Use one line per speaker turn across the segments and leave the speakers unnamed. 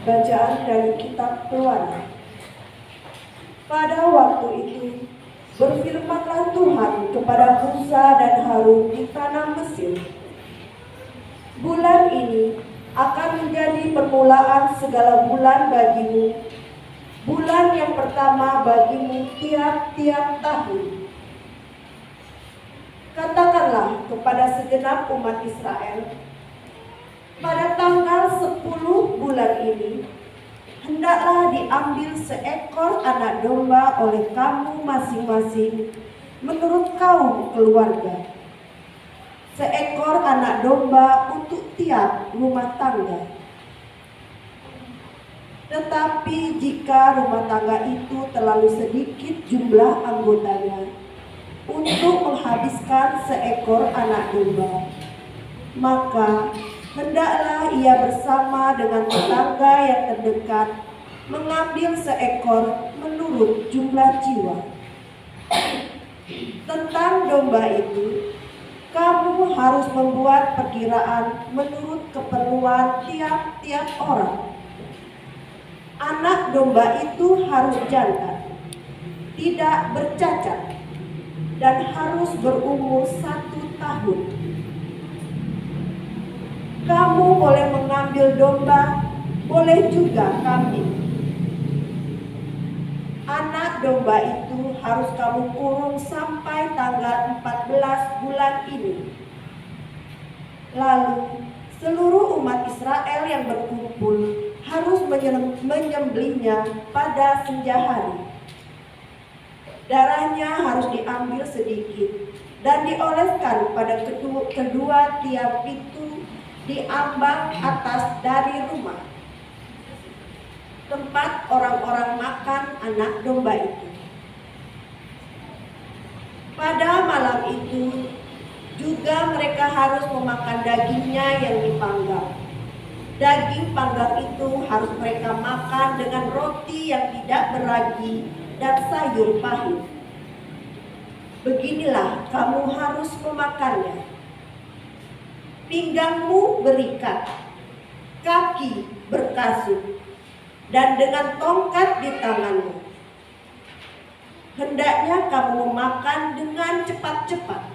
Bacaan dari kitab Keluaran. Pada waktu itu berfirmanlah Tuhan kepada Musa dan Harun di tanah Mesir. Bulan ini akan menjadi permulaan segala bulan bagimu, bulan yang pertama bagimu tiap-tiap tahun. Katakanlah kepada segenap umat Israel, pada tanggal 10 bulan ini, hendaklah diambil seekor anak domba oleh kamu masing-masing menurut kaum keluarga. Seekor anak domba untuk tiap rumah tangga. Tetapi jika rumah tangga itu terlalu sedikit jumlah anggotanya untuk menghabiskan seekor anak domba, maka hendaklah ia bersama dengan tetangga yang terdekat mengambil seekor menurut jumlah jiwa. Tentang domba itu, kamu harus membuat perkiraan menurut keperluan tiap-tiap orang. Anak domba itu harus jantan, tidak bercacat, dan harus berumur 1 tahun. Kamu boleh mengambil domba, boleh juga kambing. Anak domba itu harus kamu kurung sampai tanggal 14 bulan ini. Lalu seluruh umat Israel yang berkumpul harus menyembelihnya pada senja hari. Darahnya harus diambil sedikit dan dioleskan pada kedua tiap pintu di ambang atas dari rumah tempat orang-orang makan anak domba itu. Pada malam itu juga mereka harus memakan dagingnya yang dipanggang. Daging panggang itu harus mereka makan dengan roti yang tidak beragi dan sayur pahit. Beginilah kamu harus memakannya. Pinggangmu berikat, kaki berkasut, dan dengan tongkat di tanganmu. Hendaknya kamu memakan dengan cepat-cepat.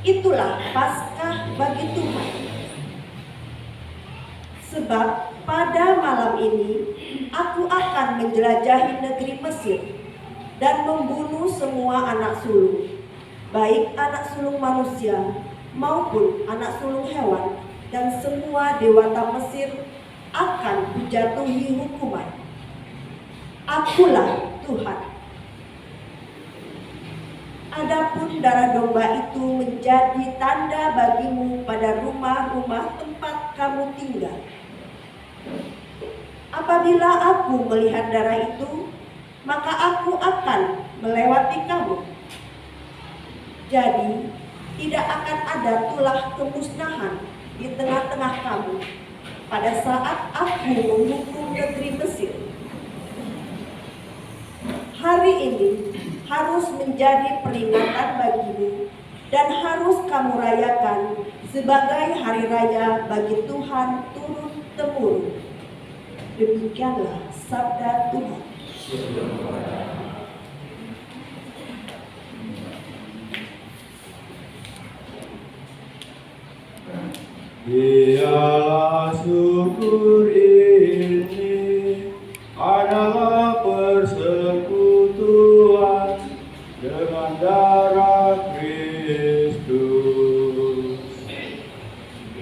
Itulah Paskah bagi Tuhan. Sebab pada malam ini aku akan menjelajahi negeri Mesir dan membunuh semua anak sulung, baik anak sulung manusia maupun anak sulung hewan, dan semua dewata Mesir akan dijatuhi hukuman. Akulah Tuhan. Adapun darah domba itu menjadi tanda bagimu pada rumah-rumah tempat kamu tinggal. Apabila aku melihat darah itu, maka aku akan melewati kamu. Jadi tidak akan ada tulah kemusnahan di tengah-tengah kamu pada saat aku menghukum negeri Mesir. Hari ini harus menjadi peringatan bagimu dan harus kamu rayakan sebagai hari raya bagi Tuhan turun-temurun. Demikianlah sabda Tuhan.
Biarlah syukur ini adalah persekutuan dengan darah Kristus.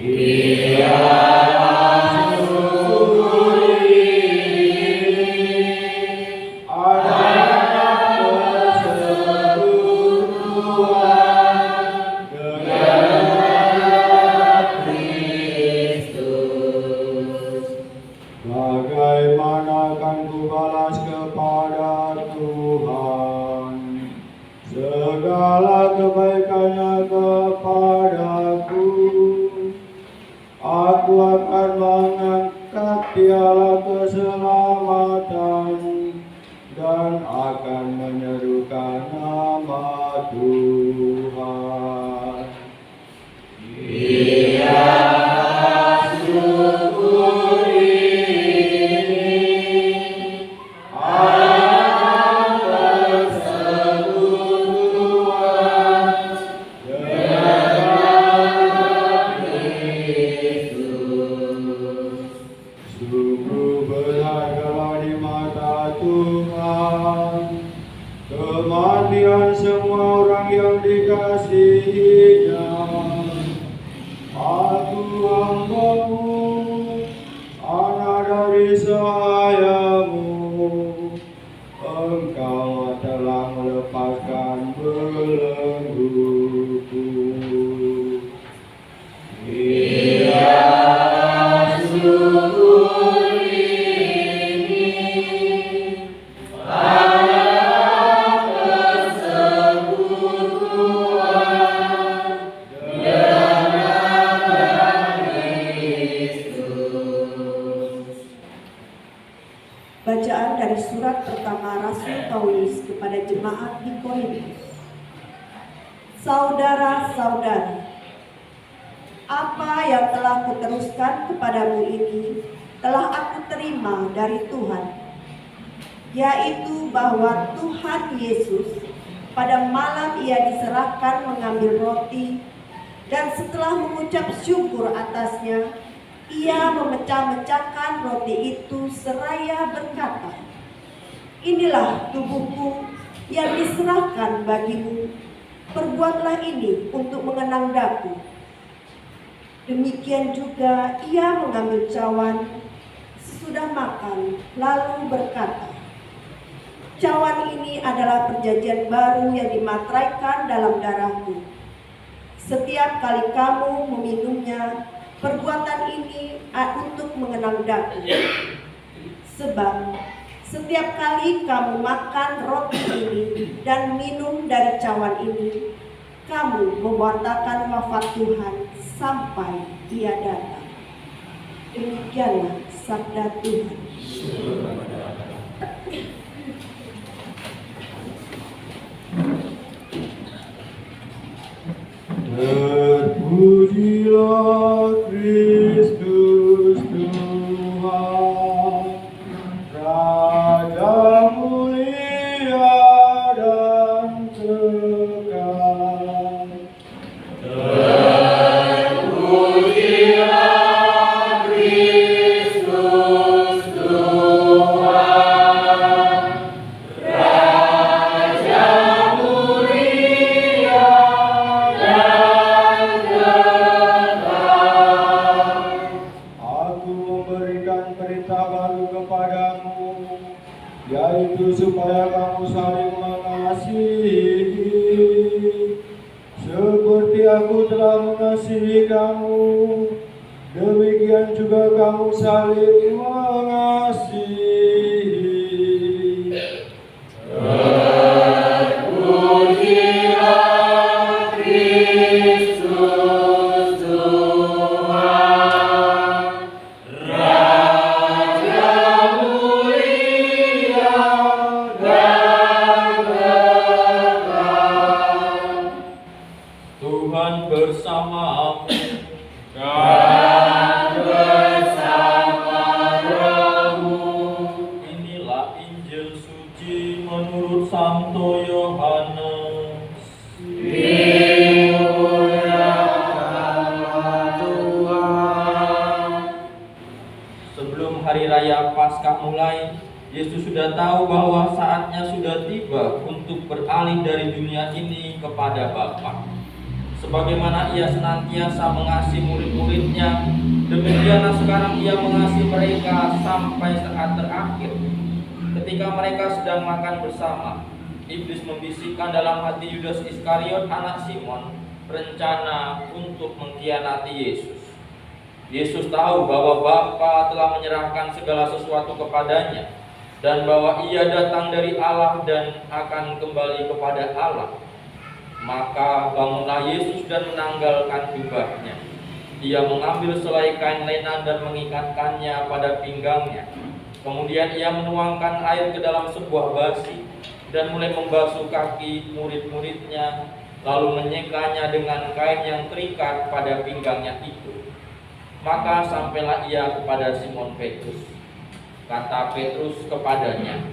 Biarlah syukur ini adalah persekutuan dengan bagaimana akan kubalas kepada Tuhan segala kebaikannya kepadaku? Aku akan mengangkat piala keselamatan dan akan menyerukan nama Tuhan. Biarlah syukur ini perhatian semua orang yang dikasihinya. Aku hamba-Mu, anak dari sahayamu. Engkau telah melepaskan belengguku.
Bacaan dari surat pertama Rasul Paulus kepada jemaat di Korintus. Saudara-saudari, apa yang telah kuteruskan kepadamu ini telah aku terima dari Tuhan, yaitu bahwa Tuhan Yesus pada malam ia diserahkan mengambil roti, dan setelah mengucap syukur atasnya, ia memecah-mecahkan roti itu seraya berkata, "Inilah tubuhku yang diserahkan bagimu, perbuatlah ini untuk mengenang daku." Demikian juga ia mengambil cawan sesudah makan, lalu berkata, "Cawan ini adalah perjanjian baru yang dimateraikan dalam darahku. Setiap kali kamu meminumnya, perbuatan ini untuk mengenang daku. Sebab setiap kali kamu makan roti ini dan minum dari cawan ini, kamu mewartakan wafat Tuhan sampai Ia datang." Demikianlah sabda Tuhan.
Terpujilah Kristus Tuhan, Raja mulia dan kekal.
Terpujilah Kristus Tuhan, Raja mulia dan kekal.
Aku memberikan perintah baru kepadamu, yaitu supaya kamu saling mengasihi, seperti aku telah mengasihi kamu, demikian juga kamu saling mengasihi.
Terpujilah Kristus Tuhan, Raja mulia dan kekal.
Tuhan bersamamu.
Dan bersama rohmu.
Inilah Injil suci menurut Santo Yohanes.
Dimuliakanlah Tuhan.
Sebelum hari raya Paskah mulai, Yesus sudah tahu bahwa saatnya sudah tiba untuk beralih dari dunia ini kepada Bapa. Sebagaimana ia senantiasa mengasihi murid-muridnya, demikianlah sekarang ia mengasihi mereka sampai saat terakhir. Ketika mereka sedang makan bersama, iblis membisikkan dalam hati Yudas Iskariot anak Simon rencana untuk mengkhianati Yesus. Yesus tahu bahwa Bapa telah menyerahkan segala sesuatu kepadanya, dan bahwa ia datang dari Allah dan akan kembali kepada Allah. Maka bangunlah Yesus dan menanggalkan jubahnya. Ia mengambil selai kain lenan dan mengikatkannya pada pinggangnya. Kemudian ia menuangkan air ke dalam sebuah basi dan mulai membasuh kaki murid-muridnya, lalu menyekanya dengan kain yang terikat pada pinggangnya itu. Maka sampailah ia kepada Simon Petrus. Kata Petrus kepadanya,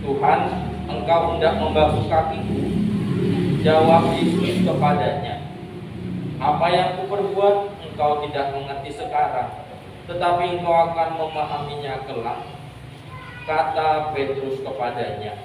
"Tuhan, engkau hendak membasuh kakiku?" Jawab Yesus kepadanya, "Apa yang kuperbuat engkau tidak mengerti sekarang, tetapi engkau akan memahaminya kelak." Kata Petrus kepadanya,